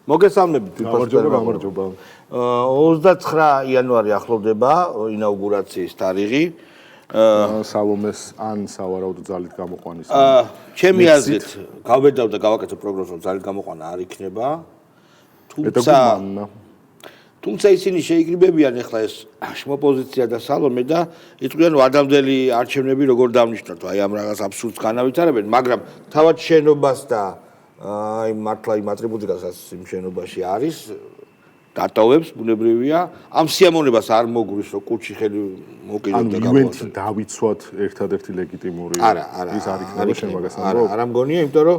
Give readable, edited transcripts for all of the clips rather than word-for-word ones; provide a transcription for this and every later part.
მოგესალმებით გამარჯობა. 29 იანვარი ახლოვდება ინაუგურაციის თარიღი. სალომეს ან სავარაუდო ძალით გამოყვანის. ჩემი აზრით გავბედავ და გავაკეთე პროგნოზს, რომ ძალით გამოყვანა არ იქნება. თუმცა ისინი შეიკრიბებიან ახლა ეს შმოპოზიცია და სალომე და იტყვიან რომ ადამდელი არჩევნები როგორ დავნიშნოთ, აი ამ რაღაც აბსურდს განავითარებენ, მაგრამ თავად შენობას და აი მართლა იმ ატრიბუტიკასაც იმ შენობაში არის დატოვებს ბუნებრივია ამ სიამოვნებას არ მოგრის რომ კუჩი ხელი მოკიდოთ და გავაკეთოთ ან დავიცვათ ერთადერთი ლეგიტიმური ის არ იქნება შენ მაგას ამბობ არა მგონია იმიტომ რომ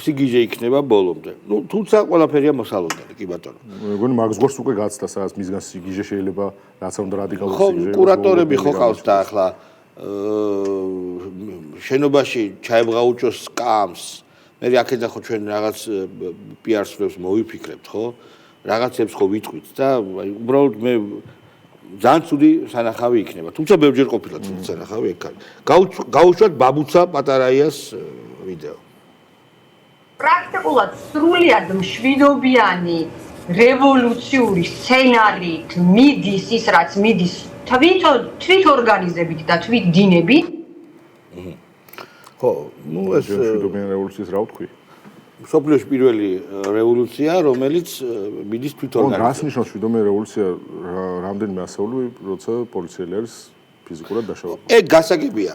სიგიჟე იქნება ბოლომდე ნუ თუმცა ყველაფერია მოსალოდნელი კი ბატონო მეგონი მაგას გვერდს უკვე გაცდა სადაც მისგან სიგიჟე შეიძლება რაც უნდა რადიკალური სიგიჟე ხო კურატორები ხო ყავს და ახლა შენობაში ჩაებღაუჭოს სკამს მე აქედან ხო ჩვენ რაღაც პიარს მოვიფიქრებთ ხო რაღაცებს ხო ვიტყვით და აი უბრალოდ მე ძალიან ცუდი სანახავი იქნება თუმცა ბევრჯერ ყოფილა ცუდი სანახავი ეგ არის გაუშვათ ბაბუცა პატარაიას ვიდეო პრაქტიკულად სრულიად მშვიდობიანი რევოლუციური სცენარით მიდის ის რაც მიდის თვით ორგანიზებით და თვით დინებით ხო, ну ეს მშვიდობიანი რევოლუციის რა ვთქვი? სოფლიოში პირველი რევოლუცია, რომელიც მიდის თვით ორგანიზებით. რას ნიშნავს მშვიდობიანი რევოლუცია რამდენიმე ასეული, როცა პოლიციელი არის ფიზიკურად დაშავებული? ეგ გასაგებია.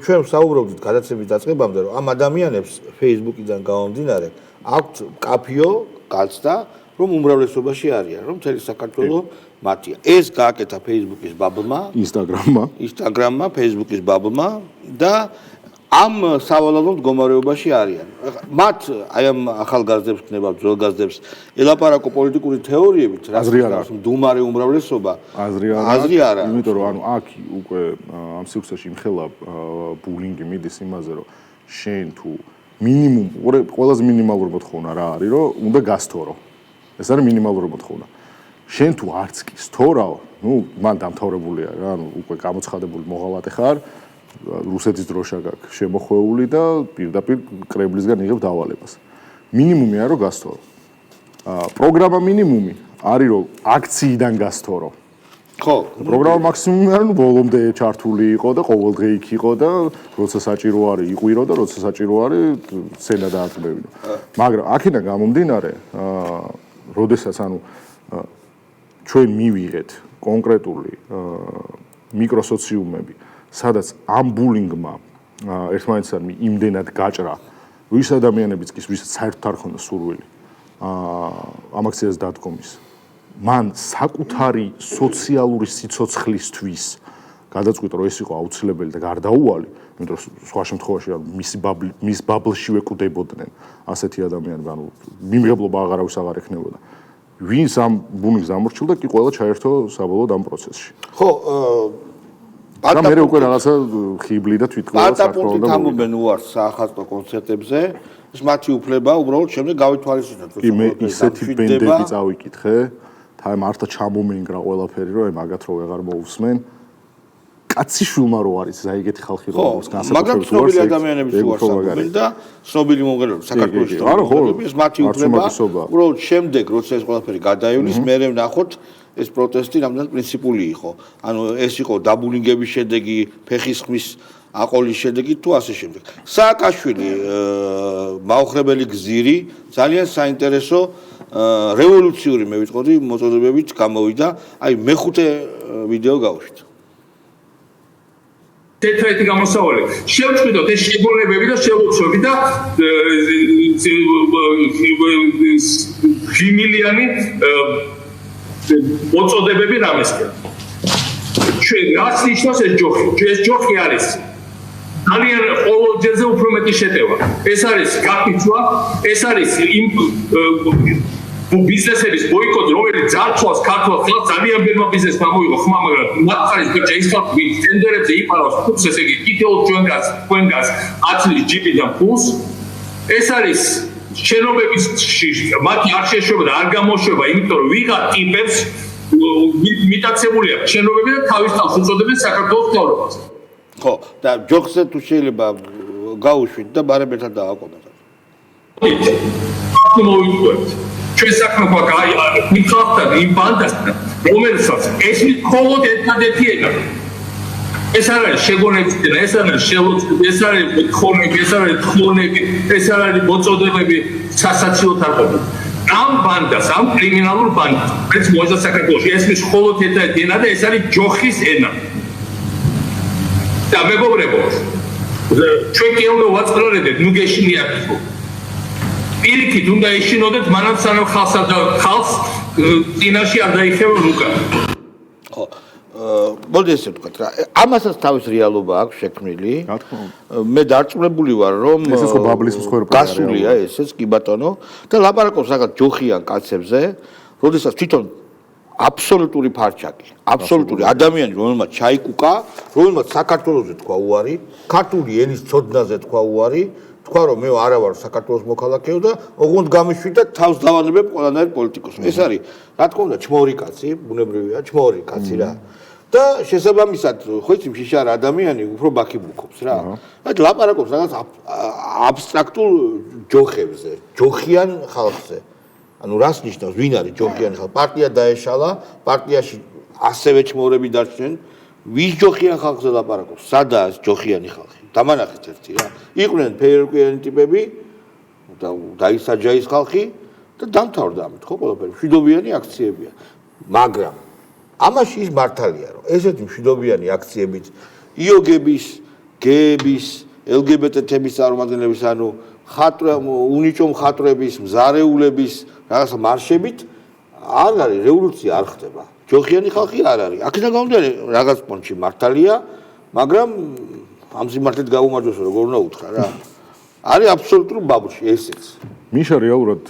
ჩვენ საუბრობდით გადაცემის დაწყებამდე, რომ ამ ადამიანებს Facebook-იდან გამომდინარე აქვთ კაფიო გაცდა, რომ უმრავლესობაში არიან, რომ მთელი საქართველო მათია. ეს გააკეთა Facebook-ის ბაბლმა, Instagram-მა, Facebook-ის ბაბლმა და ამ სავალალო მდგომარეობაში არიან. მათ აი ამ ახალგაზრდებს ხდება, ძველგაზრდებს ელაპარაკო პოლიტიკური თეორიებით, რაც მდუმარე უმრავლესობა აზრი არა. იმიტომ რომ ანუ აქ უკვე ამ სივრცეში იმხელა ბულინგი მიდის იმაზე, რომ შენ თუ მინიმუმ ყველაზე მინიმალური მოთხოვნა რა არის, რომ უნდა გასთორო. ეს არის მინიმალური მოთხოვნა. შენ თუ არც კი სთორაო, ნუ მან დამთავრებულია რა, ანუ უკვე გამოცხადებული მოღალატე ხარ. რუსეთის დროშა გაქვს შემოხვეული და პირდაპირ კრემლისგან იღებ დავალებას. მინიმუმი არის რომ გასთორო. პროგრამა მინიმუმი არის რომ აქციიდან გასთორო. ხო, პროგრამა მაქსიმუმი არის რომ ბოლომდე ჩართული იყო და ყოველდღე იქ იყო და როცა საჭირო არის იყვირო და როცა საჭირო არის სცენა დააწმევინო. მაგრამ აქედან გამომდინარე, როდესაც ანუ ჩვენ მივიღეთ კონკრეტული მიკროსოციუმები სადაც ამ ბულინგმა ერთმანეთთან იმდენად გაჭრა, ვის ადამიანებიც კი ვისაც საერთოდ არ ხონდა სურვილი ამ აქციას დადგომის. მან საკუთარი სოციალური სიცოცხლისთვის გადაწყვიტა, რომ ეს იყო აუცილებელი და გარდაუვალი, იმიტომ რომ სხვა შემთხვევაში მის ბაბლშივე კვდებოდნენ ასეთი ადამიანები, ანუ მიმღებლობა აღარავის აღარ ექნებოდა. ვინც ამ ბულინგს ამორჩილდა, კი ყველა ჩაერთო საბოლოოდ ამ პროცესში. ხო, და მე უკვე რაღაცა ხიბლი და თვითკვლევა საფრთხე და ამობენ უარს საახალწლო კონცერტებზე ეს მათი უფლება უბრალოდ შემდეგ გავითვალისწინოთ კი მე ისეთი ბენდები წავიკითხე თა მართლა ჩამომენგრა ყველაფერი რომ მაგათ რო ვეღარ მოусმენ კაცი შულმა რო არის აი ეგეთი ხალხი რო აქვს განსაკუთრებით მაგრამ ცნობილი ადამიანების უარს ამობენ და ცნობილი მომღერლები საქართველოს ეს მათი უფლება უბრალოდ შემდეგ როცა ეს ყველაფერი გადაივლის მე ვნახოთ ეს პროტესტი რამდენად პრინციპული იყო. ანუ ეს იყო დაბულინგების შედეგი, ფეხის ხმის აყოლის შედეგი თუ ასე შემდეგ. სააკაშვილი მაუხრებელი გზირი ძალიან საინტერესო რევოლუციური მე ვიტყოდი მოწოდებებით გამოვიდა. აი მეხუთე ვიდეო გავუშვით. თეთრეთი გამოსავალი. შევწყვიტოთ ეს შეგონებები და შევუცვლები და ხიმილიანი მოწოდებები რამესკენ. ჩვენ რას ნიშნავს ეს ჯოხი? ეს ჯოხი არის ძალიან ყოველჯერზე უფრო მეტი შეტევა. ეს არის გაფიცვა, ეს არის იმ ბიზნესების ბოიკოტი, რომელიც ძარცვას ქართულ ხალხს ძალიან ბევრი ბიზნესს გამოიღო ხმა, მაგრამ მათ არის გეჭა ის ხალხი ტენდერებზე იპარავს ფულს, ესე იგი კიდევ ჩვენგანს აწლის ჯიპიდან ფულს. ეს არის შენობების მათი არ შეშვება და არ გამოშვება, იმიტომ რომ ვიღა ტიპებს მიტაცებული აქვს შენობები და თავის თავს უწოდებენ საქართველოს მთავრობას. ხო, და ჯოხზე თუ შეიძლება გაუშვით და ბარებელთან დააკონოთ. მოვიწყებთ. ჩვენ საქმე გვაქვს იმ ხალხთან, იმ ბანდასთან, რომელსაც ეს მხოლოდ ერთადერთი ენა. ეს არ არის შეგონების ენა, ეს არ არის შელოცები, ეს არ არის ხონები, ეს არ არის თხოვნები, ეს არ არის მოწოდებები სასაცილოდ არ ყოფილა. ამ ბანდას, ამ კრიმინალურ ბანდას, ეს მოეწოდეს საქართველოში, ეს მხოლოდ ერთადერთი ენა და ეს არის ჯოხის ენა. და მეგობრებო, ჩვენ კი უნდა ვაწყლარებდეთ, ნუ გეშინიათ ხო? პირიქით უნდა ეშინოდეთ მანამ სანამ ხალხს წინაშე არ დაიხევო რუკა. ხო. მოდი ესე ვთქვათ რა. ამასაც თავის რეალობა აქვს შექმნილი. რა თქმა უნდა. მე დარწმუნებული ვარ, რომ ესეც ხო ბაბლის მსხვერპლია. გასულია ესეც კი ბატონო და ლაპარაკობს რაღაც ჯოხიან კაცებზე, როდესაც თვითონ აბსოლუტური ფარჩაკი, აბსოლუტური ადამიანი, რომელმაც ჩაიკუკა, რომელმაც საქართველოსზე თქვა უარი, ქართული ენის ცოდნაზე თქვა უარი, თქვა რომ მე არა ვარ საქართველოს მოქალაქეო და ოღონდ გამიშვი და თავს დავანებებ ყველანაირ პოლიტიკოსს. ეს არის, რა თქმა უნდა, ჩმორი კაცი, ბუნებრივია, ჩმორი კაცი რა. და შესაბამისად, ხო იცი, შიშარ ადამიანი უფრო ბაქიბუქობს რა. აი ლაპარაკობს რაღაც აბსტრაქტულ ჯოხებზე, ჯოხიან ხალხზე. ანუ რას ნიშნავს, ვინ არის ჯოხიანი ხალხი? პარტია დაეშალა, პარტიაში ასევე ჩმორები დარჩნენ. ვის ჯოხიან ხალხზე ლაპარაკობს? სადაა ჯოხიანი ხალხი? დამანახეთ ერთი რა. იყვნენ ფეერკვიანი ტიპები და დაისაჯა ის ხალხი და დამთავრდა ამით, ხო ყველაფერი. მშვიდობიანი აქციებია. მაგრამ ამაში ის მართალია, რომ ესეთი მშვიდობიანი აქციებით იოგების, გეების, LGBT-ების წარმომადგენლების, ანუ უნიჭო მხატვრების, მზარეულების რაღაცა მარშებით არ არის რევოლუცია არ ხდება. ჯოხიანი ხალხი არ არის. აქედან გამომდინარე რაღაც პონჩი მართალია, მაგრამ ამ სიმართლედ გაუმარჯოს როგორ უნდა უთხრა რა. არის აბსოლუტურ ბაბლში ესეც. მიშა რეალურად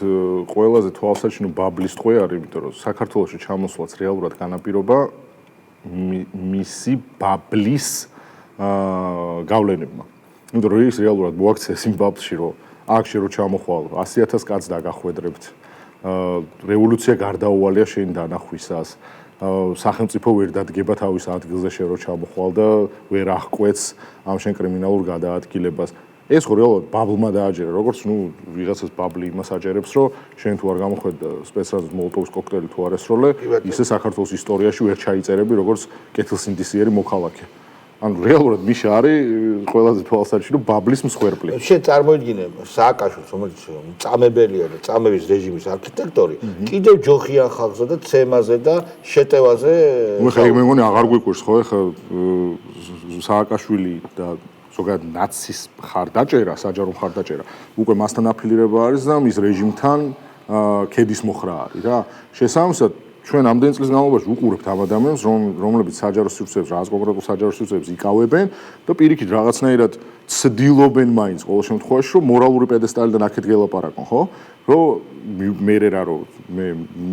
ყველაზე თვალსაჩინო ბაბლის ტყვე არის, იმიტომ რომ საქართველოში ჩამოსვლაც რეალურად განაპირობა მისი ბაბლის გავლენებმა. იმიტომ რომ ის რეალურად მოაქცეს იმ ბაბლში, რომ აქ შე რო ჩამოხვალ 100,000 კაცს დაგახვედრებთ. რევოლუცია გარდაუვალია შენ დანახვისას. სახელმწიფო ვერ დადგება თავის ადგილზე შე რო ჩამოხვალ და ვერ აღკვეთს ამ შენ კრიმინალურ გადაადგილებას. ეს ხო რეალურად ბაბლმა დააჯერა, როგორც ნუ ვიღაცას ბაბლი იმას აჯერებს, რომ შენ თუ არ გამოხედა სპეციალურად მოლოტოვის კოქტეილი თუ არ ესროლე, ისე საქართველოს ისტორიაში ვერ ჩაიწერები, როგორც კეთილსინდისიერი მოქალაქე. ანუ რეალურად მიშა არის ყველაზე თვალსაჩინო ბაბლის მსხვერპლი. შენ წარმოიდგინე სააკაშვილს, რომელიც წამებელია და წამების რეჟიმის არქიტექტორი, კიდევ ჯოხიან ხალხზე და ცემაზე და შეტევაზე. მე ხა მე მგონი აღარ გვიკვირს ხო ეხა სააკაშვილი და ზოგადად ნაცის მხარდაჭერა, საჯარო მხარდაჭერა. უკვე მასთან აფილირება არის და მის რეჟიმთან ქედის მოხრა არის რა. შესაბამისად ჩვენ ამდენ წლის განმავლობაში უყურებთ ამ ადამიანებს, რომლებიც საჯარო სივრცეებს, რაღაც კონკრეტულ საჯარო სივრცეებს იკავებენ და პირიქით რაღაცნაირად ცდილობენ მაინც ყოველ შემთხვევაში, რომ მორალური პედესტალიდან აქეთ გელაპარაკონ, ხო? რომ მე რა რომ მე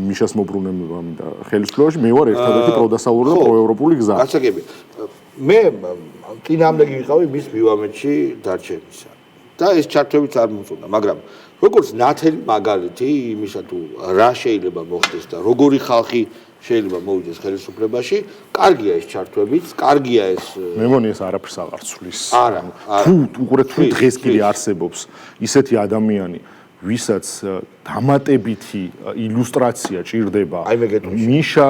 მიშას მოbrunებდა და ხელისუფლებაში მე ვარ ერთადერთი პროდასავლური და პროევროპული გზა. გასაგები. მე წინააღმდეგი ვიყავი მის მივამეთში დარჩენისა. და ეს ჩართვებიც არ მომწონდა, მაგრამ როგორც ნათელი მაგალითი იმისა თუ რა შეიძლება მოხდეს და როგორი ხალხი შეიძლება მოვიდეს ხელისუფლებაში, კარგია ეს ჩართვებიც, კარგია ეს მე მგონი ეს არაფერს აღარ ცვლის. არა, თუ უყურეთ თუ დღეს კიდე არსებობს ისეთი ადამიანი, ვისაც დამატებითი ილუსტრაცია ჭირდება. აი მე გეტყვი. მიშა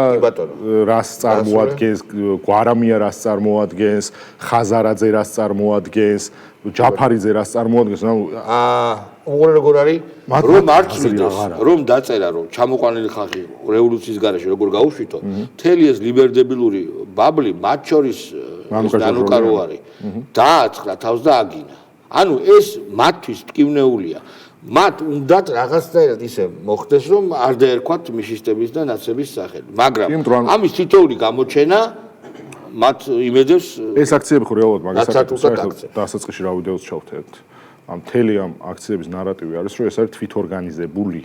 რას წარმოადგენს, გვარამია რას წარმოადგენს, ხაზარაძე რას წარმოადგენს, ჯაფარიძე რას წარმოადგენს, ანუ უყურე როგორ არის? რომ არ ცვლიდეს, რომ დაწერა რომ ჩამოყვანილი ხალხი რევოლუციის გარეშე როგორ გაუშვითო, მთელი ეს ლიბერდებილური ბაბლი მათ შორის დანუკარო არის. დააწყდა თავს და აგინა. ანუ ეს მათთვის ტკივნეულია. მათ უნდათ რაღაცნაირად ისე მოხდეს, რომ არ დაერქვათ მიშისტების და ნაცების სახელი. მაგრამ ამის თითოეული გამოჩენა მათ იმედებს ეს აქციები ხო რეალურად მაგას დასაწყისში რა ვიდეოს ჩავთვალეთ. ამ მთელი ამ აქციების ნარატივი არის, რომ ეს არის თვითორგანიზებული.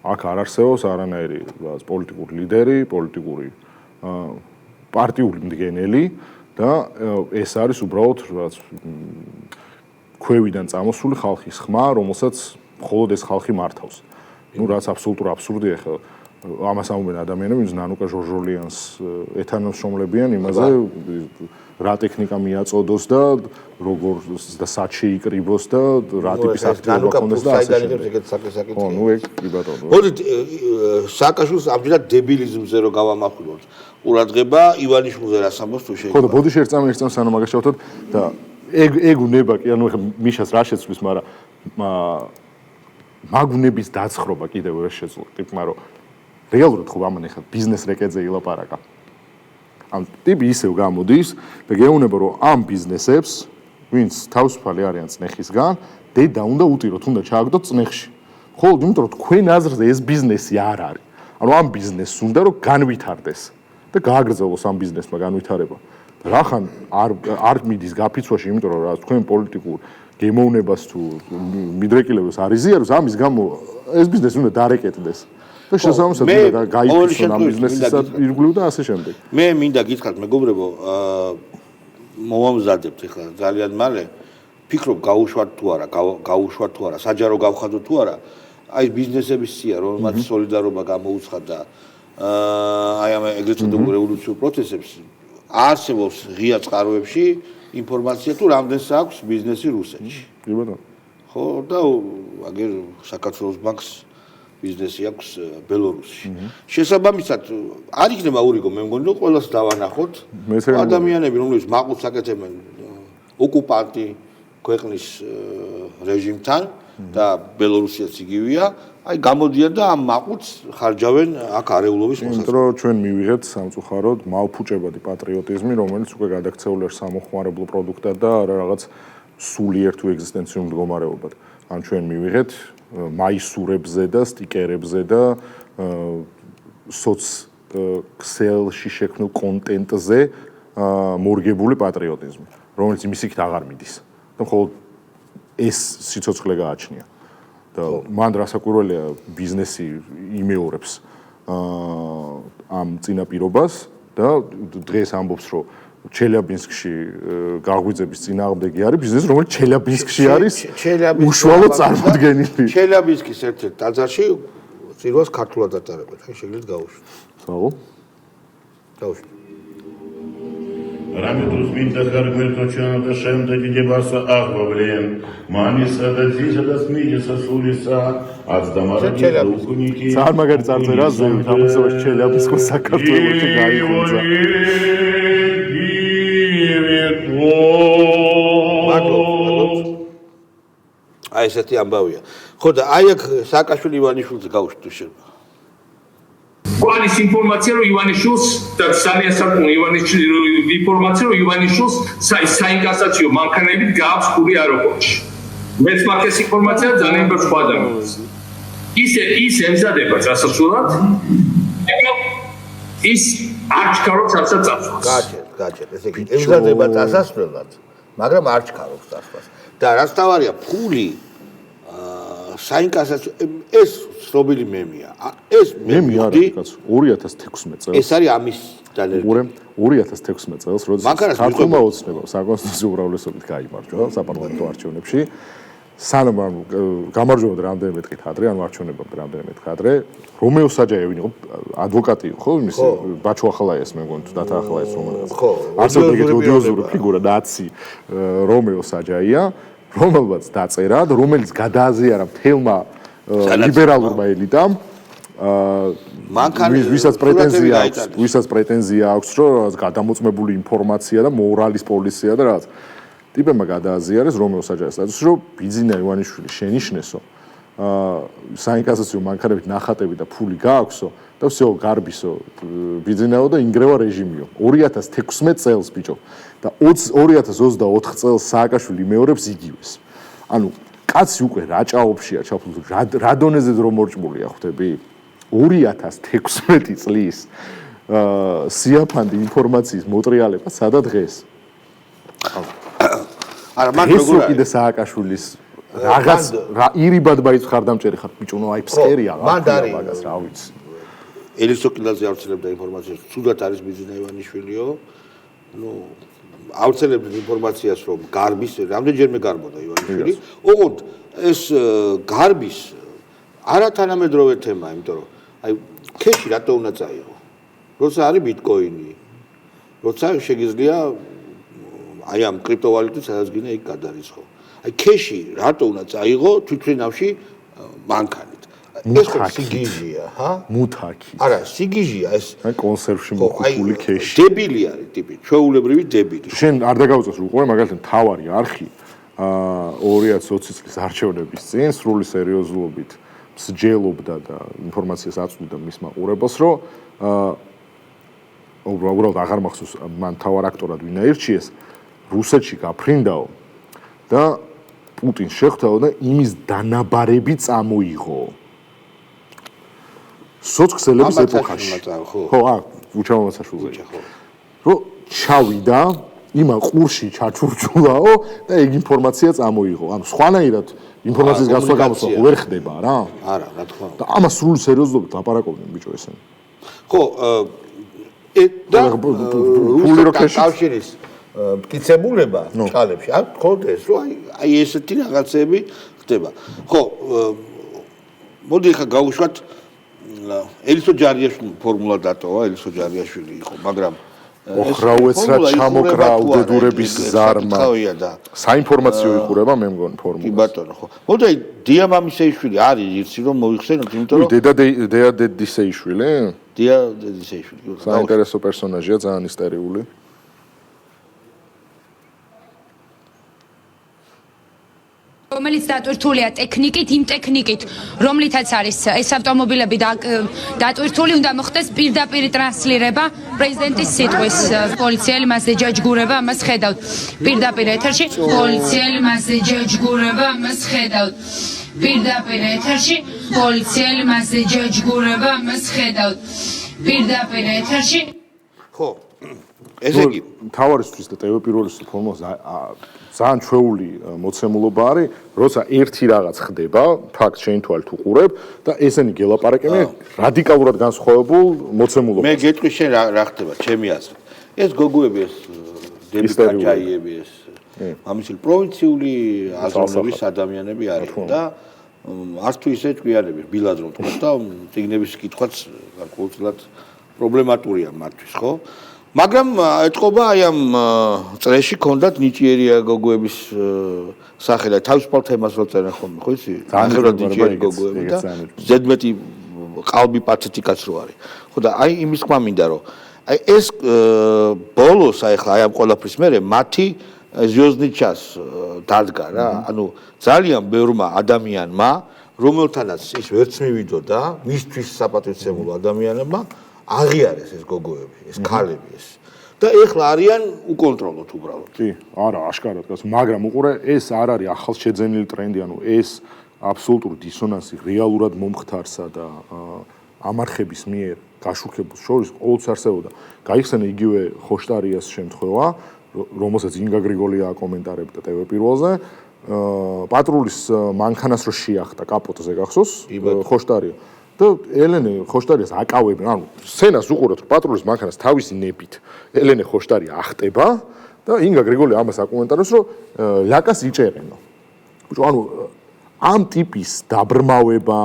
აქ არ არსებობს არანაირი პოლიტიკური ლიდერი, პოლიტიკური პარტიული მდგენელი და ეს არის უბრალოდ ქვევიდან წამოსული ხალხის ხმა, რომელსაც მხოლოდ ეს ხალხი მართავს. ნუ რაც აბსოლუტურ აბსურდია, ხა ამას ამობენ ადამიანები, ვინც ნანუკა ჟორჟოლიანს ეთანამშრომლებიან იმაზე, რა ტექნიკა მიაწოდოს და როგორ და სად შეიკრიბოს და რა ტიპის აქტივობა ქონდეს და ასე შემდეგ. ხო, ნუ ეგ კი ბატონო. მოდით სააკაშვილს ამჯერად დებილიზმზე რო გავამახვილოთ. ყურადღება ივანიშვილზე რას ამბობს თუ შეიძლება. ხო და ბოდიში ერთ წამი სანამ მაგას შევთოთ და ეგ უნება კი ანუ ეხა მიშას რა შეცვლის, მაგრამ მაგუნების დაცხრობა კიდევ ვერ შეძლო. ტიპმა რომ რეალურად ხო ამან ეხა ბიზნეს რეკეტზე ილაპარაკა. ამ ტიპი ისევ გამოდის და გეუბნება რომ ამ ბიზნესებს ვინც თავისუფალი არიან წნეხისგან დედა უნდა უტიროთ, უნდა ჩააგდოთ წნეხში. ხოლო იმიტომ რომ თქვენ აზრზე ეს ბიზნესი არ არის. ანუ ამ ბიზნესს უნდა რომ განვითარდეს და გააგრძელოს ამ ბიზნესმა განვითარება. რახან არ მიდის გაფიცვაში, იმიტომ რომ რა თქვენ პოლიტიკურ გემოვნებას თუ მიდრეკილებას არ იზიაროს, ამის გამო ეს ბიზნესი უნდა დარეკეტდეს. და შესაბამისად უნდა გაიფიცონ ამ ბიზნესისად ირგვლივ და ასე შემდეგ. მე მინდა გითხრათ მეგობრებო, მოვამზადებთ ახლა ძალიან მალე, ფიქრობ გაუშვათ თუ არა, საჯარო გავხადოთ თუ არა, აი ბიზნესების სია, რომელმაც სოლიდარობა გამოუცხადა აი ამ ეგრეთ წოდებულ რევოლუციურ პროცესებს, არსებობს ღია წყაროებში ინფორმაცია თუ რამდენს აქვს ბიზნესი რუსეთში. კი ბატონო. ხო და აგერ საქართველოს ბანკს ბიზნესი აქვს ბელორუსში. შესაბამისად არ იქნება ურიგო, მე მგონი რომ ყველას დავანახოთ ადამიანები, რომლებიც მაყურს აკეთებენ ოკუპანტი ქვეყნის რეჟიმთან და ბელორუსიაც იგივეა, აი გამოდიან და ამ მაყურს ხარჯავენ აქ არეულობის მოსასწრაფად. იმიტომ რომ ჩვენ მივიღეთ სამწუხაროდ მალფუჭებადი პატრიოტიზმი, რომელიც უკვე გადაქცეული არის სამოხმარებლო პროდუქტად და არა რაღაც სულიერ თუ ეგზისტენციურ მდგომარეობად. ან ჩვენ მივიღეთ მაისურებზე და სტიკერებზე და სოციალში შექმნილ კონტენტზე მორგებული პატრიოტიზმი, რომელიც მისიქით აღარ მიდის. და მხოლოდ ეს სიცოცხლე გააჩნია. და მან რასაკვირველია ბიზნესი იმეორებს ამ წინაპირობას და დღეს ამბობს რომ ჩელიაბინსკში გაღვიძების წინააღმდეგი არის ბიზნესი, რომელიც ჩელიაბინსკში არის უშუალოდ წარმოდგენილი. ჩელიაბინსკის ერთ-ერთ ტაძარში წირვას ქართულად ატარებენ. აი შეგიძლიათ გაუშვით. საღო. გაუშვით. Рамитус Минтахар Мирточана Шемдаги Дебаса Ахвавлен, Маниса Дадзиса Дасмидиса Сулиса, Ацдамара Духуники. Цар მაგარი წარწერა ზევით ამასობაში ჩელიაბინსკის საქართველოში გაიხუძა. აი ესეთი ამბავია. ხო და აი აქ სააკაშვილი ივანიშვილს გაუშვით თუ შეიძლება. გვარის ინფორმაცია რომ ივანიშვილს და ძალიან საკმაო ივანიშვილის ინფორმაცია რომ ივანიშვილს საინკასაციო მანქანებით გააქვს პური აეროპორტში. მეც მაქვს ეს ინფორმაცია ძალიან ბევრ სხვა ადამიანს. ის ემზადება წასასვლელად. ის არ ჩქარობს რასაც წასვლას. გაჩერდ, ესე იგი ემზადება წასასვლელად, მაგრამ არ ჩქარობს წასვლას. და რაც თავარია ფული საინკასაციო ეს ცნობილი მემია. ეს მემი არის კაცო 2016 წელს. ეს არის ამის დალერგი. 2016 წელს, როდესაც ქართულმა ოცნებამ საკონსტიტუციო უმრავლესობით გაიმარჯვა საპარლამენტო არჩევნებში. სანამ გამარჯვებოდა რამდენიმე დღით ადრე, ანუ არჩევნებამდე რამდენიმე დღით ადრე, რომეო საჯაევი იყო ადვოკატი, ხო, იმის ბაჩო ახალაიას მე მგონი თუ დათა ახალაიას რომელიღაც. ხო, არსებობს ეგეთი ოდიოზური ფიგურა ნაცი რომეო საჯაია, რომელმაც დაწერა და რომელიც გადააზიარა მთელმა ლიბერალურმა ელიტამ ვისაც პრეტენზია აქვს, რომ გადამოწმებული ინფორმაცია და მორალის პოლიცია და რაღაც. ტიპებმა გადააზიარეს რომეო საჯაიას სტატუსი, რომ ბიძინა ივანიშვილი შენიშნესო, საინკასაციო მანქანებით ნახატები და ფული გააქვსო და всё გარბისო ბიძინაო და ინგრევა რეჟიმიო. 2016 წელს ბიჭო და 2024 წელს სააკაშვილი მეორებს იგივეს. ანუ კაცი უკვე რა ჭაობშია ჩაფლული, რა დონეზე დრო მორჭმულია ხვდები? 2016 წლის სიაფანდი ინფორმაციის მოტრიალება სადა დღეს? არა, მაგ როგორ არის? კიდე სააკაშვილის რაღაც ირიბად ბაიც ხარდამჭერი ხარ ბიჭო, ნუ აი ფსკერია მაგას რა ვიცი. ელისოკილაძე ავრცელებდა ინფორმაციას, თუდად არის ბიძინა ივანიშვილიო. ნუ ავრცელებდა ინფორმაციას, რომ გარბის, რამდენჯერმე გარბოდა ივანიშვილი. ოღონდ ეს გარბის არათანამედროვე თემაა, იმიტომ რომ აი ქეში რატო უნდა წაიღო? როცა არის ბიტკოინი. როცა შეგიძლია აი ამ კრიპტოვალუტით სადაც გინდა იქ გადარიცხო. აი ქეში რატო უნდა წაიღო თვითმფრინავში მანქანით? ეს ხო სიგიჟია, ჰა? მუთაკი. არა, სიგიჟია ეს. აი კონსერვში მოხუცული ქეში. დებილი არის ტიპი, ჩვეულებრივი დებილი. შენ არ დაგავწეს უყურე მაგალითად თავარი არხი 2020 წლის არჩევნების წინ სრული სერიოზულობით მსჯელობდა და ინფორმაციას აწვდიდა მის მაყურებელს, რომ უბრალოდ აღარ მახსოვს მან თავარ აქტორად ვინ აირჩიეს, რუსეთში გაფრინდაო და პუტინს შეხვდაო და იმის დანაბარები წამოიღო. სოციალების ეპოქაში. ხო, უჩამომაცაშულზე. რომ ჩავიდა იმა ყურში ჩაჩურჩულაო და ეგ ინფორმაცია წამოიღო. ანუ სხვანაირად ინფორმაციის გასვლა გამოსვლა ვერ ხდება რა? არა, რა თქმა უნდა. და ამას სრული სერიოზულობით ლაპარაკობდნენ ბიჭო ესენი. ხო, და კავშირის მტკიცებულება ჭალებში არ გქონდეს, რომ აი ესეთი რაღაცები ხდება. ხო, მოდი ხა გავუშვათ ელისო ჯარიაშვილი ფორმულა დატოვა, ელისო ჯარიაშვილი იყო, მაგრამ ოხრაუეცრად ჩამოკრავდედურების ზარმა. საინფორმაციო იხურება მე მგონი ფორმულა. კი ბატონო, ხო. მოდი აი დია მამისეიშვილი არის ირცი რომ მოიხსენოთ, იმიტომ რომ დედა დედისეიშვილი? დია დედისეიშვილი. საინტერესო პერსონაჟია, ძალიან ისტერიული. რომელიც დატვირთულია ტექნიკით, იმ ტექნიკით, რომლითაც არის ეს ავტომობილები დატვირთული, უნდა მოხდეს პირდაპირ ტრანსლირება პრეზიდენტის სიტყვის. პოლიციელი მასზე ჯაჯგურება, ამას ხედავთ. პირდაპირ ეთერში პოლიციელი მასზე ჯაჯგურება, ამას ხედავთ. პირდაპირ ეთერში პოლიციელი მასზე ჯაჯგურება, ამას ხედავთ. პირდაპირ ეთერში ხო. ესე იგი, თავარისთვის და ტელე პირველის ფორმას ძალიან ჩვეული მოცემულობა არის, როცა ერთი რაღაც ხდება, ფაქტ შენ თვალით უყურებ და ესენი გელაპარაკებენ რადიკალურად განსხვავებულ მოცემულობას. მე გეტყვი შენ რა ხდება, ჩემი აზრით. ეს გოგოები ეს დები კაჭაიები ეს ამისილ პროვინციული აზროვნების ადამიანები არიან და არც თუ ისე ჭკვიანები, ბილად რომ თქვა და წიგნების კითხვაც გარკვეულწილად პრობლემატურია მათთვის, ხო? მაგრამ ეთყობა აი ამ წრეში ქონდათ ნიჭიერია გოგოების სახე და თავისუფალ თემას რო წერენ ხოლმე, ხო იცი? ახლა ნიჭიერი გოგოები და ზედმეტი ყალბი პათეტიკაც რო არის. ხო და აი იმის თქმა მინდა რომ აი ეს ბოლოს აი ხა აი ამ ყველაფრის მერე მათი ზიოზნიჩას დადგა რა. ანუ ძალიან ბევრმა ადამიანმა, რომელთანაც ის ვერც მივიდოდა, მისთვის საპატრიოტიზმო ადამიანებმა აღიარეს ეს გოგოები, ეს ქალები ეს. და ეხლა არიან უკონტროლოთ უბრალოდ. კი, არა, აშკარად გას, მაგრამ უყურე, ეს არ არის ახალშეძენილი ტრენდი, ანუ ეს აბსოლუტური დისონანსი რეალურად მომხდარსა და ამარხების მიერ გაშუქებულს შორის ყოველთვის არსებობდა. გაიხსენე იგივე ხოშტარიას შემთხვევა, რომელსაც ინგა გრიგოლია აკომენტარებდა ტელე პირველზე, პატრულის მანქანას რო შეახტა კაპოტზე გახსოვს, ხოშტარია. და ელენე ხოშტარიას აკავებენ, ანუ სცენას უყურებთ, რომ პატრულის მანქანას თავისი ნებით ელენე ხოშტარია ახტება და ინგა გრიგოლია ამას აკომენტარებს, რომ ლაკას იჭერენო. ბიჭო, ანუ ამ ტიპის დაბრმავება,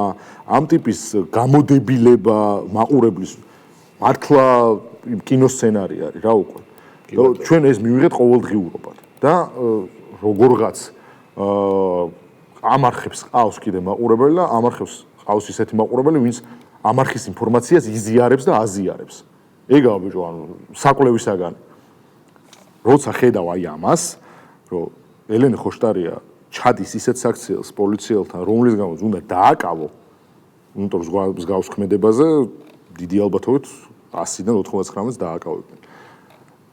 ამ ტიპის გამოდებილება მაყურებლის მართლა კინოსცენარი არის რა უკვე. და ჩვენ ეს მივიღეთ ყოველდღიურობად და როგორღაც ამარხებს ყავს კიდე მაყურებელი და ამარხებს ყავს ისეთი მაყურებელი, ვინც ამარხის ინფორმაციას იზიარებს და აზიარებს. ეგაა ბიჭო, ანუ საკვლევისაგან. როცა ხედავ აი ამას, რომ ელენე ხოშტარია ჩადის ისეთ საქციელს პოლიციელთან, რომლის გამოც უნდა დააკავო, იმიტომ რომ მსგავს ქმედებაზე დიდი ალბათობით 100-დან 99-ს დააკავებენ.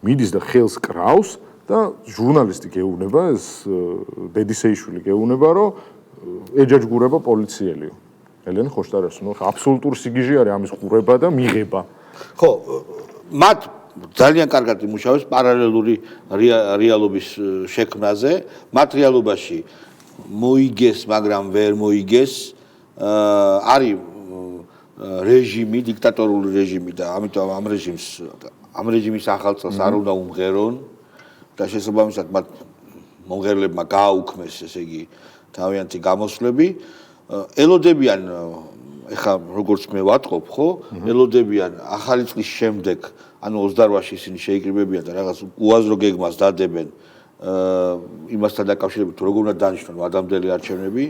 მიდის და ხელს კრავს და ჟურნალისტი გეუბნება, ეს დედისეიშვილი გეუბნება, რომ ეჯაჯგურება პოლიციელიო. ელენე ხოშტარიას, ნუ აბსოლუტური სიგიჟე არის ამის ყურება და მიღება. ხო, მათ ძალიან კარგად იმუშავებს პარალელური რეალობის შექმნაზე. მათ რეალობაში მოიგეს, მაგრამ ვერ მოიგეს. არის რეჟიმი, დიქტატორული რეჟიმი და ამიტომ ამ რეჟიმის ახალწელს არ უნდა უმღერონ და შესაბამისად მათ მომღერლებმა გააუქმეს, ესე იგი, თავიანთი გამოსვლები. ელოდებიან ეხა როგორც მე ვატყობ, ხო? ელოდებიან ახალი წლის შემდეგ, ანუ 28-ში ისინი შეიკრიბებიან და რაღაც უაზრო გეგმას დადებენ იმასთან დაკავშირებით, როგორ უნდა დანიშნონ ვადამდელი არჩევნები.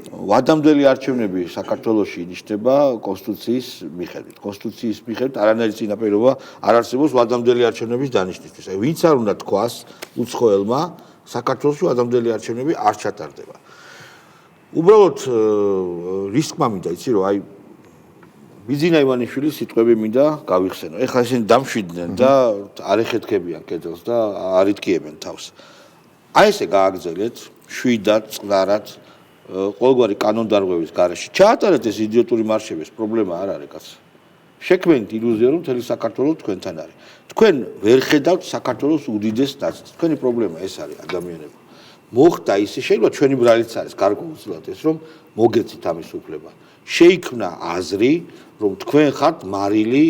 ვადამდელი არჩევნები საქართველოში ინიშნება კონსტიტუციის მიხედვით. კონსტიტუციის მიხედვით არანაირი წინაპირობა არ არსებობს ვადამდელი არჩევნების დანიშნისთვის. აი ვინც არ უნდა თქვას უცხოელმა საქართველოში ვადამდელი არჩევნები არ ჩატარდება. უბრალოდ რისკმა მინდა იცი რომ აი ბიძინა ივანიშვილის სიტყვები მინდა გავიხსენო. ეხლა ისინი დამშვიდნენ და არ ეხეთქებიან კედელს და არ იტკიებენ თავს. აი ესე გააგრძელეთ შვიდად, წყნარად ყოველგვარი კანონდარღვევის გარეშე. ჩაატარეთ ეს იდიოტური მარშები, პრობლემა არ არის კაცო. შექმნით ილუზია რომ მთელი საქართველოს თქვენთან არის. თქვენ ვერ ხედავთ საქართველოს უდიდეს ნაწილს. თქვენი პრობლემა ეს არის ადამიანებო. მოხდა ისე, შეიძლება ჩვენი ბრალიც არის გარკვეულწილად ეს რომ მოგეცით ამის უფლება. შეიქმნა აზრი, რომ თქვენ ხართ მარილი,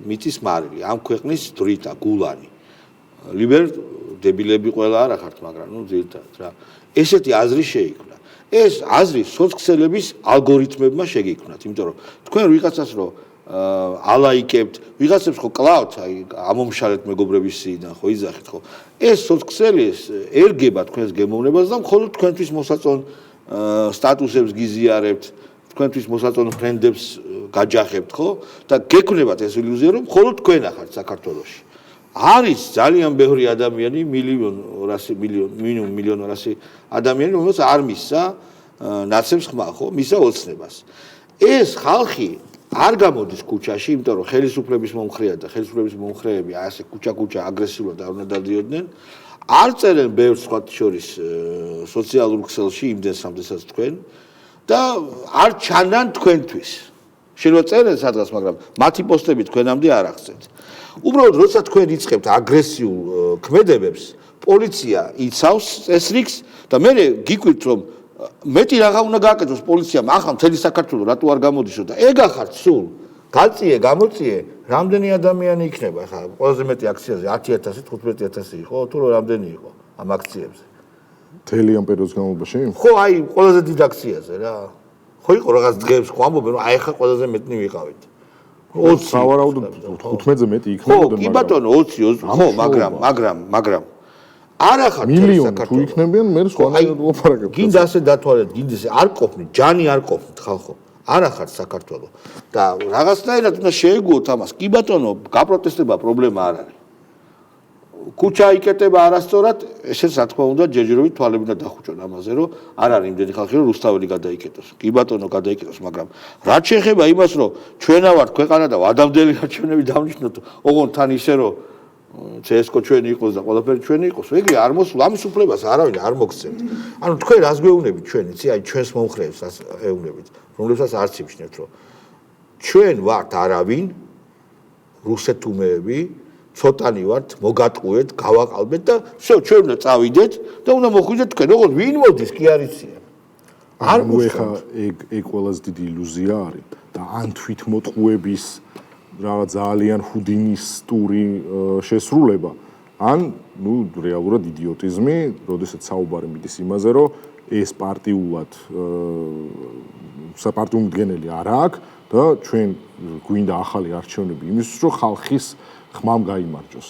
მიწის მარილი, ამ ქვეყნის დრიტა, გულანი. ლიბერ დებილები ყველა არა ხართ, მაგრამ ნუ ძირითადად რა. ესეთი აზრი შეიქმნა. ეს აზრი სოციალების ალგორითმებმა შეგიქმნათ, იმიტომ რომ თქვენ ვიღაცას რომ ალაიკებთ, ვიღაცებს ხო კლავთ, აი ამომშალეთ მეგობრების სიიდან ხო იძახით ხო. ეს სოციალის ერგება თქვენს გემოვნებას და მხოლოდ თქვენთვის მოსაწონ სტატუსებს გიზიარებთ, თქვენთვის მოსაწონ ფრენდებს გაჯახებთ ხო და გექნებათ ეს ილუზია რომ მხოლოდ თქვენ ახართ საქართველოში. არის ძალიან ბევრი ადამიანი, მილიონ 200 ადამიანი, რომელსაც არ მისცა ნაცემს ხმა ხო, მისცა ოცნებას. ეს ხალხი არ გამოდის ქუჩაში, იმიტომ რომ ხელისუფლების მომხრეა და ხელისუფლების მომხრეები ასე ქუჩა-ქუჩა აგრესიულად არ უნდა დადიოდნენ. არ წერენ ბევრ სხვა შორის სოციალურ ქსელში იმდენ სამდესაც თქვენ და არ ჩანან თქვენთვის. შეიძლება წერენ სადღაც, მაგრამ მათი პოსტები თქვენამდე არ აღწევთ. უბრალოდ როცა თქვენ იწყებთ აგრესიულ ქმედებებს, პოლიცია იცავს წესრიგს და მე გიკვირთ რომ მეტი რაღა უნდა გააკეთოს პოლიციამ, ახლა მთელი საქართველო რატო არ გამოდიშო და ეგ ახართ სულ. გაწიე, გამოწიე, რამდენი ადამიანი იქნება ახლა ყველაზე მეტი აქციაზე 10,000, 15,000 იყო, თუ რამდენი იყო ამ აქციებზე. მთელი ამ პერიოდის განმავლობაში? ხო, აი, ყველაზე დიდ აქციაზე რა. ხო იყო რაღაც დღეებს ხო ამბობენ რომ აი ახლა ყველაზე მეტნი ვიყავით. 20 სავარაუდოდ 15-ზე მეტი იქნებოდა, მაგრამ კი ბატონო 20, ხო, მაგრამ არა ხარ მილიონი თუ იქნებიან, მე სხვანაირად ვლაპარაკებ. გინდა ასე დათვალეთ, გინდა ესე არ ყოფნით, ჯანი არ ყოფნით ხალხო. არა ხარ საქართველო და რაღაცნაირად უნდა შეეგუოთ ამას. კი ბატონო, გაპროტესტება პრობლემა არ არის. ქუჩა იკეტება არასწორად, ესეც რა თქმა უნდა ჯერჯერობით თვალები უნდა დახუჭონ ამაზე, რომ არ არის იმდენი ხალხი, რომ რუსთაველი გადაიკეტოს. კი ბატონო, გადაიკეტოს, მაგრამ რაც შეეხება იმას, რომ ჩვენა ვართ ქვეყანა და ვადამდელი არჩევნები დავნიშნოთ, ოღონდ თან ისე რომ CS:GO ჩვენი იყოს და ყველაფერი ჩვენი იყოს, ეგრე არ მოსულ ამის უფლებას არავინ არ მოგცემთ. ანუ თქვენ რას გვეუბნებით ჩვენ, იცი, აი ჩვენს მომხრეებს რას ეუბნებით, რომლებსაც არც იმჩნევთ, რომ ჩვენ ვართ არავინ, რუსეთუმეები, ცოტანი ვართ, მოგატყუეთ, გავაყალბეთ და всё, ჩვენ უნდა წავიდეთ და უნდა მოხვიდეთ თქვენ, ოღონდ ვინ მოდის კი არ იციან. არ მოეხა ეგ ყველაზე დიდი ილუზია არის და ან თვითმოტყუების რაღაც ძალიან ჰუდინისტური შესრულება, ან ნუ რეალურად იდიოტიზმი, როდესაც საუბარი მიდის იმაზე, რომ ეს პარტიულად საპარტიო მდგენელი არ აქვს და ჩვენ გვინდა ახალი არჩევნები იმისთვის, რომ ხალხის ხმამ გაიმარჯოს.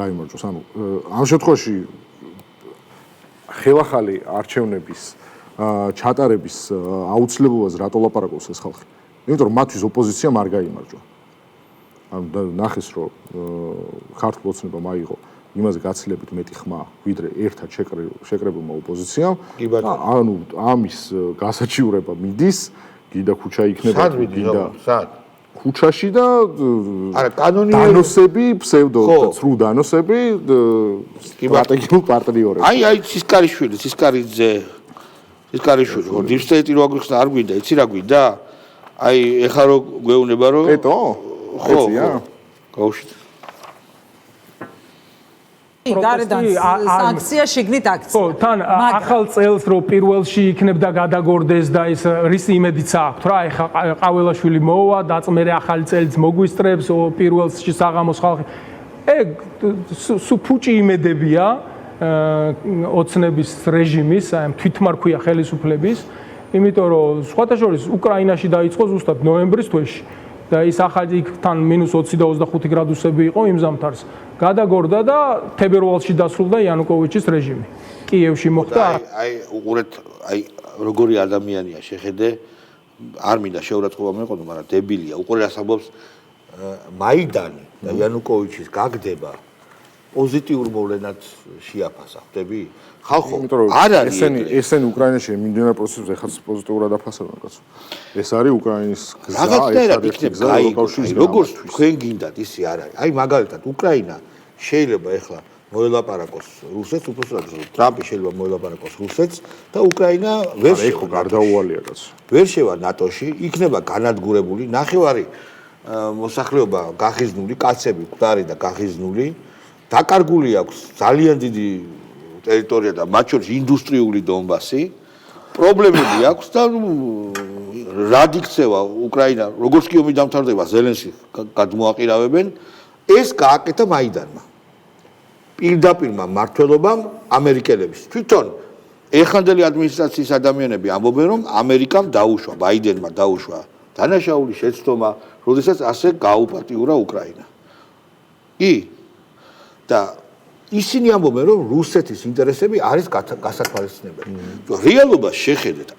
ანუ ამ შემთხვევაში ხელახალი არჩევნების ჩატარების აუცილებლობას რატო ლაპარაკობს ეს ხალხი? იმიტომ რომ მათთვის ოპოზიციამ არ გაიმარჯვა. ანუ ნახეს რომ ქართულ ოცნებამ აიღო იმაზე გაცილებით მეტი ხმა, ვიდრე ერთად შეკრებულმა ოპოზიციამ. ანუ ამის გასაჩივრება მიდის, გინდა ქუჩა იქნება, გინდა ქუჩაში და არა კანონიერი დანოსები, ფსევდო და ცრუ დანოსები სტრატეგიულ პარტნიორებს. აი სისკარიშვილი, სისკარიძე, სისკარიშვილი, ხო დიპსტეიტი რო აგვიხსნა არ გვინდა, იცი რა გვინდა? აი ეხლა რო გვეუბნება რომ ეტო? ხოია? გაუშვით. გარედან აქცია შიგნით აქცია. ხო, თან ახალ წელს რო პირველში იქნებდა გადაგორდეს და ეს რის იმედიც აქვს რა, ეხა ყაველაშვილი მოვა, დაწმერე ახალი წელიც მოგვისწრებს პირველში საღამოს ხალხი. ეგ სუ ფუჭი იმედებია ოცნების რეჟიმის, აი თვითმარქვია ხელისუფლების იმიტომ რომ სხვათა შორის უკრაინაში დაიწყო ზუსტად ნოემბრის თვეში და ის ახალი თან -20 და 25 გრადუსები იყო იმ ზამთარს. გადაგორდა და თებერვალში დასრულდა იანუკოვიჩის რეჟიმი. კიევში მოხდა. აი უყურეთ, აი როგორი ადამიანია შეხედე, არ მინდა შეურაცხყოფა მეყოდო, მაგრამ დებილია. უყურე რას ამბობს მაიდანი და იანუკოვიჩის გაგდება პოზიტიურ მოვლენად შეაფასა, ხვდები? ხალხო, არ არის ესენი უკრაინაში მიმდინარე პროცესებს ეხაც პოზიტიურად აფასებენ კაცო. ეს არის უკრაინის გზა, რაღაცნაირად იქნება გაიგოს. როგორც თქვენ გინდათ, ისე არ არის. აი მაგალითად უკრაინა შეიძლება ეხლა მოელაპარაკოს რუსეთს, უბრალოდ ტრამპი შეიძლება მოელაპარაკოს რუსეთს და უკრაინა ვერ შევა გარდაუვალია კაცო. ვერ შევა ნატოში, იქნება განადგურებული, ნახევარი მოსახლეობა გახიზნული, კაცები მკვდარი და გახიზნული, დაკარგული აქვს ძალიან დიდი ტერიტორია და მათ შორის ინდუსტრიული დონბასი, პრობლემები აქვს და რად იქცევა უკრაინა, როგორც კი ომი დამთავრდება, ზელენსკი გადმოაყირავებენ, ეს გააკეთა მაიდანმა. პირდაპირმა მმართველობამ ამერიკელების. თვითონ ეხანდელი ადმინისტრაციის ადამიანები ამბობენ, რომ ამერიკამ დაუშვა, ბაიდენმა დაუშვა დანაშაული შეცდომა, როდესაც ასე გაუპატიურა უკრაინა. კი და ისინი ამბობენ, რომ რუსეთის ინტერესები არის გასათვალისწინებელი. რეალობას შეხედეთ.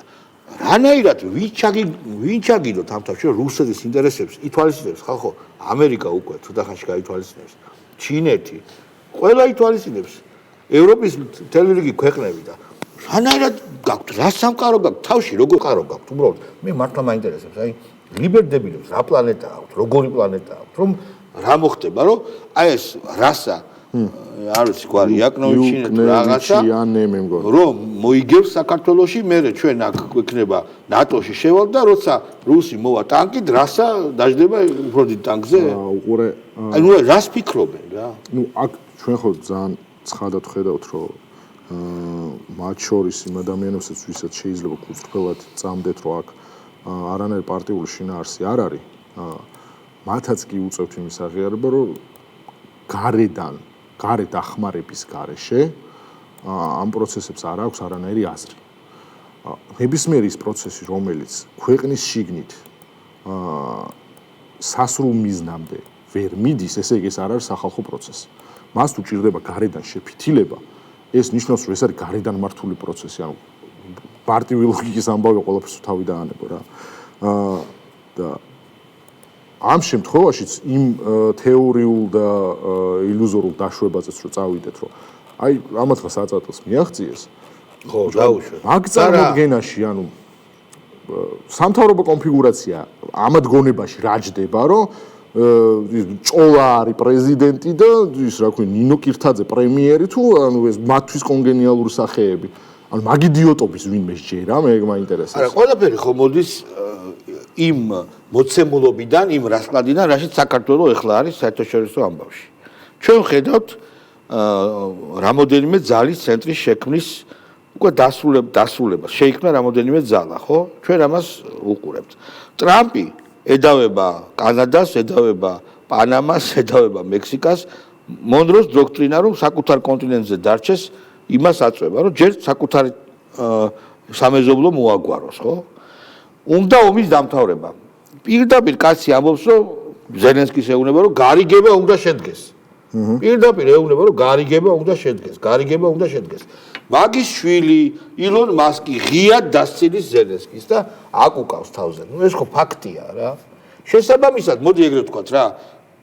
რანაირად ვინ ჩაგიდოთ ამ თავში, რომ რუსეთის ინტერესებს ითვალისწინებს ხალხო? ამერიკა უკვე ცოტა ხანში გაითვალისწინებს. ჩინეთი ყველა ითვალისწინებს. ევროპის მთელი რიგი ქვეყნები და რანაირად გაქვთ, რა სამყარო გაქვთ, თავში როგორ ყარო გაქვთ, უბრალოდ მე მართლა მაინტერესებს, აი ლიბერდებინებს, რა პლანეტა აქვთ, როგორი პლანეტა აქვთ, რომ რა მოხდება, რომ აი ეს რასა არ ვიცი, გვარი იაკნოვიჩი თუ რაღაცა, რომ მოიგებს საქართველოში, მერე ჩვენ აქ გვექნება ნატოში შევალ და როცა რუსი მოვა ტანკით, რასა დაждდება უფრო დიდ ტანკზე? უყურე, აი ნუ რას ფიქრობენ რა? ნუ აქ ჩვენ ხო ძალიან ცხადად ხედავთ, რომ მათ შორის იმ ადამიანებსაც, ვისაც შეიძლება კუთხელად წამდეთ, რომ აქ არანაირი პარტიული შინაარსი არ არის, მათაც კი უწევთ იმის აღიარება, რომ გარეთ ახმარების გარეშე ამ პროცესებს არ აქვს არანაირი აზრი. ნებისმიერი ის პროცესი, რომელიც ქვეყნის შიგნით სასრულ მიზნამდე ვერ მიდის, ესე იგი ეს არ არის სახალხო პროცესი. მას თუ ჭირდება გარედან შეფითილება, ეს ნიშნავს, რომ ეს არის გარედან მართული პროცესი, ანუ პარტიული ლოგიკის ამბავი ყველაფერს თავი დაანებო რა. და ამ შემთხვევაშიც იმ თეორიულ და ილუზორულ დაშვებაზეც რო წავიდეთ, რომ აი ამათლა საწატელს მიაღწიეს, ხო, დაუშვათ. მაგ წარმოდგენაში, ანუ სამთავრობო კონფიგურაცია ამად გონებაში რა ჯდება, რომ ჭოლა არის პრეზიდენტი და ის რა ქვია ნინო კირთაძე პრემიერი თუ ანუ ეს მათთვის კონგენიალური სახეები. ანუ მაგ იდიოტობის ვინმე შეერა, მე მაინტერესებს. არა, ყველაფერი ხო მოდის იმ მოცემულობიდან, იმ რასკლადიდან, რაშიც საქართველოს ეხლა არის საერთაშორისო ამბავში. ჩვენ ხედავთ რამოდენიმე ძალის ცენტრის შექმნის უკვე დასრულებას. შეიქმნა რამოდენიმე ძალა, ხო? ჩვენ ამას უყურებთ. ტრამპი ედავება კანადას, ედავება პანამას, ედავება მექსიკას, მონროს დოქტრინა, რომ საკუთარ კონტინენტზე დარჩეს, იმას აწვევა, რომ ჯერ საკუთარი სამეზობლო მოაგვაროს, ხო? უნდა ომის დამთავრება. პირდაპირ კაცი ამბობს, რომ ზელენსკის ეუბნება, რომ გარიგება უნდა შედგეს. პირდაპირ ეუბნება, რომ გარიგება უნდა შედგეს. მაგის შვილი ილონ მასკი ღიად დასცილის ზელენსკის და აკუკავს თავზე. ნუ ეს ხო ფაქტია რა. შესაბამისად, მოდი ეგრეთ ვთქვათ რა.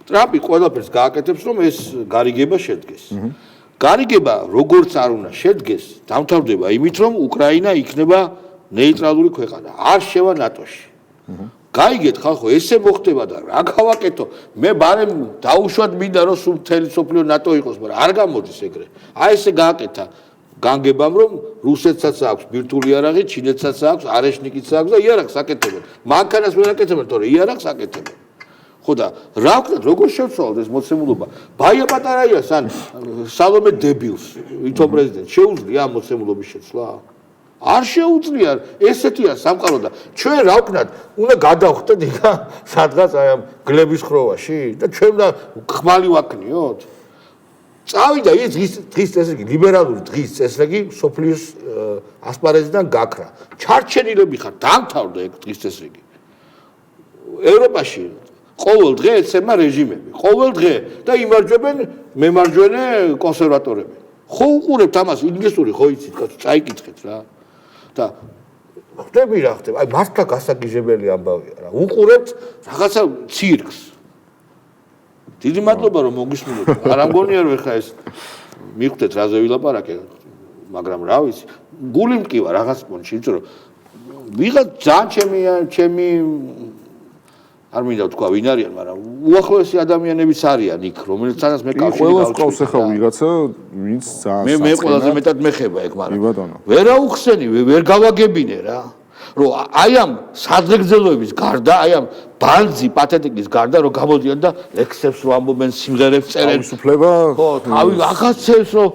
ტრამპი ყველაფერს გააკეთებს, რომ ეს გარიგება შედგეს. გარიგება როგორც არ უნდა შედგეს, დამთავრდება იმით, რომ უკრაინა იქნება ნეიტრალური ქვეყანა, არ შევა ნატოში. გაიგეთ ხალხო, ესე მოხდება და რა გავაკეთო? მე ბარემ დაუშვათ მინდა რომ სულ მთელი სოფლიო ნატო იყოს, მაგრამ არ გამოდის ეგრე. აი ესე გააკეთა განგებამ, რომ რუსეთსაც აქვს ბირთვული იარაღი, ჩინეთსაც აქვს, არეშნიკიც აქვს და იარაღს აკეთებენ. მანქანას ვერ აკეთებენ, თორე იარაღს აკეთებენ. ხო და რა ვქნათ, როგორ შევცვალოთ ეს მოცემულობა? ბაია პატარაიას ან სალომე დებილს, ვითომ პრეზიდენტს შეუძლია ამ მოცემულობის შეცვლა? არ შეუძლია, ესეთია სამყარო და ჩვენ რა ვქნათ, უნდა გადავხტეთ იქა სადღაც აი ამ გლების ხროვაში და ჩვენ და ხმალი ვაკნიოთ. წავიდა ის დღის წესრიგი, ლიბერალური დღის წესრიგი სოფლიოს ასპარეზიდან გაქრა. ჩარჩენილები ხარ, დამთავრდა ეგ დღის წესრიგი. ევროპაში ყოველ დღე ეცემა რეჟიმები, ყოველ დღე და იმარჯვებენ მემარჯვენე კონსერვატორები. ხო უყურებთ ამას ინგლისური ხო იცით, კაცო, წაიკითხეთ რა. და ხდები რა ხდება? აი მართლა გასაგიჟებელი ამბავია რა. უყურებთ რაღაცა ცირკს. დიდი მადლობა რომ მოგისმინეთ. არ ამგონია რომ ეხლა ეს მიხვდეთ რაზე ვილაპარაკე, მაგრამ რა ვიცი, გული მკივა რაღაც პონჩი, იმიტომ რომ ვიღაც ძალიან ჩემი არ მინდა თქვა ვინ არიან, მაგრამ უახლოესი ადამიანებიც არიან იქ, რომელთანაც მე კავშირი ყველას ყავს ახლა ვიღაცა, ვინც ძალიან მე ყველაზე მეტად მეხება ეგ, მაგრამ ბატონო. ვერ აუხსენი, ვერ გავაგებინე რა. რომ აი ამ სადღეგრძელოების გარდა, აი ამ ბანძი პათეტიკის გარდა რომ გამოდიან და ლექსებს რო ამბობენ, სიმღერებს წერენ. თავისუფლება? ხო, თავი ახაცებს რომ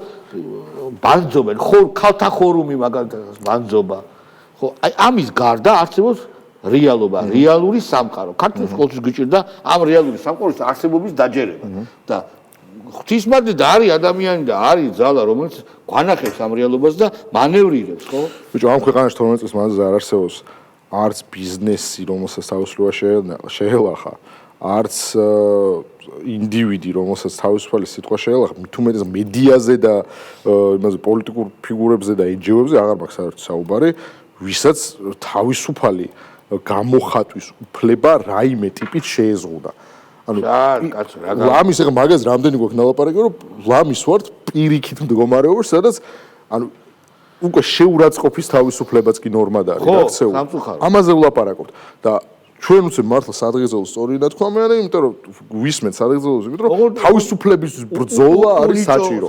ბანძობენ, ქალთა ხორუმი მაგალითად ბანძობა. ხო, აი ამის გარდა არსებობს რეალობა, რეალური სამყარო. ქართლის ყოველთვის გიჭირდა ამ რეალური სამყაროს არსებობის დაჯერება. და ღვთისმადლი და არის ადამიანი და არის ძალა, რომელიც გვანახებს ამ რეალობას და მანევრირებს, ხო? ბიჭო, ამ ქვეყანაში 12 წლის მანძილზე არ არსებობს არც ბიზნესი, რომელსაც თავისუფლება შეელახა, არც ინდივიდი, რომელსაც თავისუფალი სიტყვა შეელახა, მით უმეტეს მედიაზე და იმაზე პოლიტიკურ ფიგურებზე და NGO-ებზე აღარ მაქვს საერთოდ საუბარი, ვისაც თავისუფალი გამოხატვის უფლება რაიმე ტიპით შეეზღუდა. ანუ ლამის ეხა მაგას რამდენი გვაქვს ნალაპარაკი, რომ ლამის ვართ პირიქით მდგომარეობაში, სადაც ანუ უკვე შეურაცხყოფის თავისუფლებაც კი ნორმა და არის, აქცეული. ამაზე ვლაპარაკობთ და ჩვენ უცებ მართლა სადღეგრძელოს სწორი ნათქვა მე არა, იმიტომ რომ ვისმენთ სადღეგრძელოს, იმიტომ რომ თავისუფლების ბრძოლა არის საჭირო.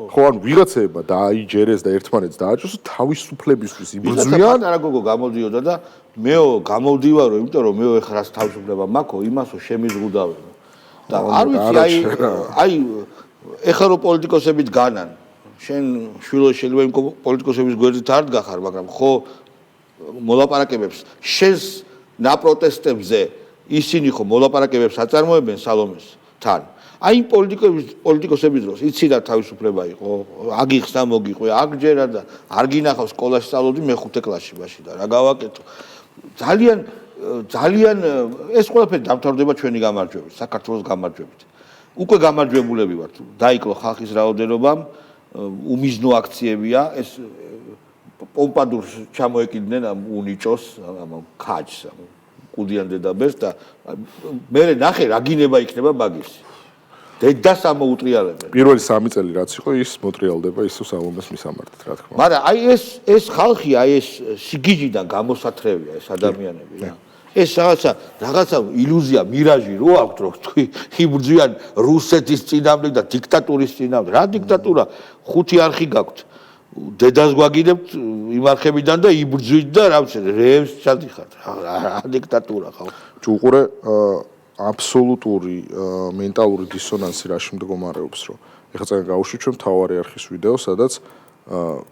ხო, ანუ ვიღაცებმა დააიჯერეს და ერთმანეთს დააჭროს თავისუფლებისთვის იბრძვიან. არა გოგო გამოდიოდა და მეო გამოვდივარო, იმიტომ რომ მეო ეხლა რას თავისუფლება მაქვს, იმასო შემიზღუდავენ. და არ ვიცი, აი ეხლა რო პოლიტიკოსებიც განან, შენ შვილო შეიძლება იმ პოლიტიკოსების გვერდით არ დგახარ, მაგრამ ხო მოლაპარაკებებს შენს ნაპროტესტებზე ისინი ხო მოლაპარაკებებს აწარმოებენ სალომესთან. აი იმ პოლიტიკოსების დროს იცი რა თავისუფლება იყო, აგიხსნა მოგიყვე, აგჯერა და არ გინახავს სკოლაში სწავლობდი მე 5 კლასში ბაში და რა გავაკეთო. ძალიან ეს ყველაფერი დამთავრდება ჩვენი გამარჯვებით, საქართველოს გამარჯვებით. უკვე გამარჯვებულები ვართ. დაიკლო ხალხის რაოდენობამ, უმიზნო აქციებია, ეს პომპადურს ჩამოეკიდნენ ამ უნიჭოს, ამ ქაჯს, ამ კუდიან დედაბერს და მე ნახე რა გინება იქნება მაგის. დედას ამოუტრიალებენ. პირველი 3 წელი რაც იყო, ის მოტრიალდება ისო სალომეს მისამართით, რა თქმა უნდა. მაგრამ აი ეს ხალხი, აი ეს სიგიჟიდან გამოსათრევია ეს ადამიანები რა. ეს რაღაცა ილუზია, მირაჟი რო აქვს, რომ თქვი იბრძვიან რუსეთის წინააღმდეგ და დიქტატურის წინააღმდეგ. რა დიქტატურა? 5 არხი გაქვთ. დედას გვაგინებთ იმ არხებიდან და იბრძვით და რა ვიცი, რეებს ჩადიხართ. რა დიქტატურა ხო? უყურე აბსოლუტური მენტალური დისონანსი რაში მდგომარეობს, რომ ეხლა წინ გავუშვით ჩვენ მთავარი არხის ვიდეო, სადაც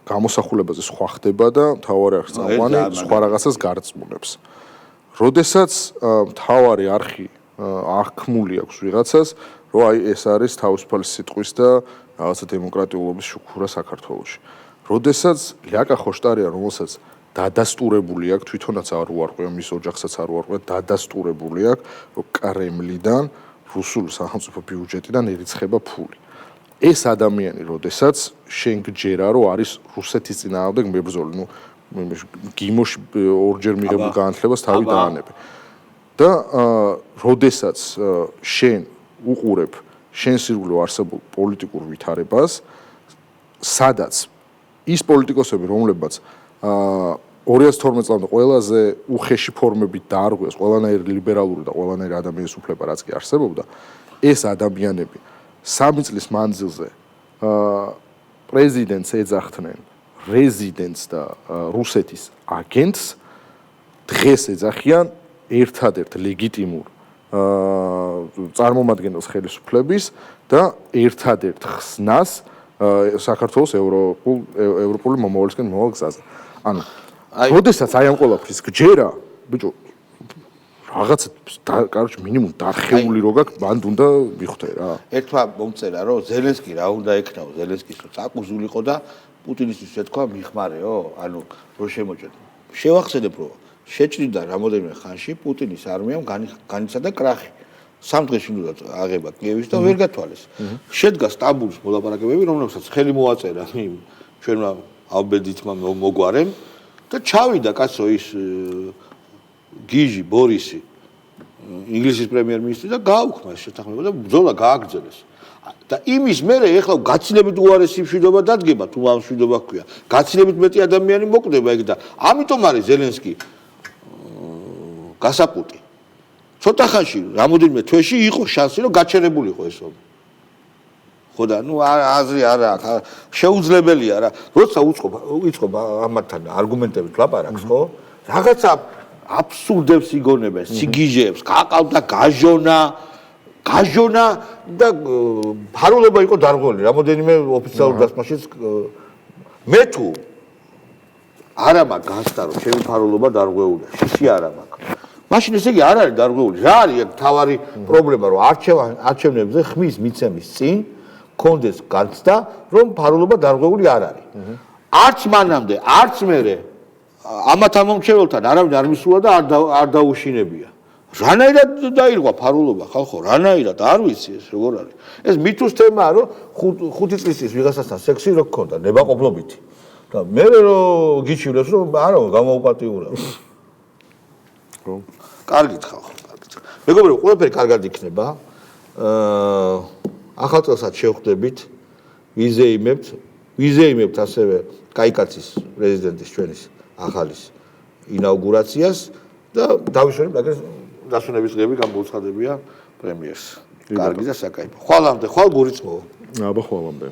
გამოსახულებაზე სხვა ხდება და მთავარი არხის წამყვანი სხვა რაღაცას გარწმუნებს. როდესაც მთავარი არხი აღქმული აქვს ვიღაცას, რომ აი ეს არის თავისუფალი სიტყვის და რაღაცა დემოკრატიულობის შუქურა საქართველოში. როდესაც ლიაკა ხოშტარია, რომელსაც დადასტურებული აქვს, თვითონაც არ უარყვია, მის ოჯახსაც არ უარყვია, დადასტურებული აქვს, რომ კრემლიდან, რუსული სახელმწიფო ბიუჯეტიდან ერიცხება ფული. ეს ადამიანი, როდესაც შენ გჯერა, რომ არის რუსეთის წინააღმდეგ მებრძოლი, ნუ გიმოში ორჯერ მიღებულ განათლებას თავი დაანებე. და როდესაც შენ უყურებ შენ სირგულო არსებულ პოლიტიკურ ვითარებას, სადაც ის პოლიტიკოსები, რომლებიც 2012 წლამდე ყველაზე უხეში ფორმებით დაარღვიეს ყველანაირი ლიბერალური და ყველანაირი ადამიანის უფლება, რაც კი არსებობდა, ეს ადამიანები 3 წლის მანძილზე პრეზიდენტს ეძახდნენ, რეზიდენტს და რუსეთის აგენტს, დღეს ეძახიან ერთადერთ ლეგიტიმურ წარმომადგენელს ხელისუფლების და ერთადერთ ხსნას საქართველოს ევროპული მომავალისკენ მოვალ გზაზე. ანუ როდესაც აი ამ ყველაფრის გჯერა, ბიჭო, რაღაც კაროჩ მინიმუმ დახეული რო გაქვს, მანდ უნდა მიხვდე რა. ერთმა მომწერა რომ ზელენსკი რა უნდა ეკნაო, ზელენსკის რო საკუზულიყო და პუტინისთვის ეთქვა მიხმარეო, ანუ რო შემოჭრა. შევახსენებ რომ შეჭრიდა რამოდენიმე ხანში პუტინის არმიამ განიცადა კრახი. 3 დღეში უნდა აღება კიევის და ვერ გათვალეს. შედგა სტამბოლის მოლაპარაკებები, რომლებსაც ხელი მოაწერა ჩვენმა ალბედითმა მოგვარემ და ჩავიდა კაცო ის გიჟი ბორისი ინგლისის პრემიერ-მინისტრი და გააუქმა ეს შეთანხმება და ბრძოლა გააგრძელეს. და იმის მერე ეხლა გაცილებით უარესი მშვიდობა დადგება, თუ ამ მშვიდობა ჰქვია. გაცილებით მეტი ადამიანი მოკვდება ეგ და ამიტომ არის ზელენსკი გასაპუტი. ცოტა ხანში, რამოდენიმე თვეში იყო შანსი, რომ გაჩერებულიყო ეს ომი. ხო და ნუ აზრი არა აქვს, შეუძლებელია რა. როცა უწყობ ამათთან არგუმენტებით ლაპარაკს, ხო? რაღაცა აბსურდებს იგონება, სიგიჟეებს, გაყავდა გაჟონა და ფარულობა იყო დარღვეული. რამოდენიმე ოფიციალურ დასმაშიც მე თუ არა მაქვს განცდა რომ ჩემი ფარულობა დარღვეულია, შიში არა მაქვს. მაშინ ესე იგი არ არის დარღვეული. რა არის აქ თავარი პრობლემა, რომ არჩევნებზე ხმის მიცემის წინ კონდეს განცდა, რომ ფარულობა დარღვეული არ არის. არც მანამდე, არც მერე ამათ ამომრჩეველთან არავინ არ მისულა და არ დაუშინებია. რანაირად დაირღვა ფარულობა ხალხო, რანაირად არ ვიცი ეს როგორ არის. ეს მითუს თემაა, რომ 5 წლის წინ ვიღაცასთან სექსი რო გქონდა, ნებაყოფლობითი. და მე რო გიჩივლებს რომ არა გამოუპატიურებ. ხო. კარგით ხალხო, კარგით. მეგობრებო, ყველაფერი კარგად იქნება. ახალწელსაც შევხვდებით, ვიზეიმებთ ასევე კაიკაცის პრეზიდენტის ჩვენის ახალის ინაუგურაციას და დავიშორებ, მაგრამ დასვენების დღეები გამოუცხადებია პრემიერს. კარგი და საკაიფო. ხვალამდე, ხვალ გურიც მოვა. აბა ხვალამდე.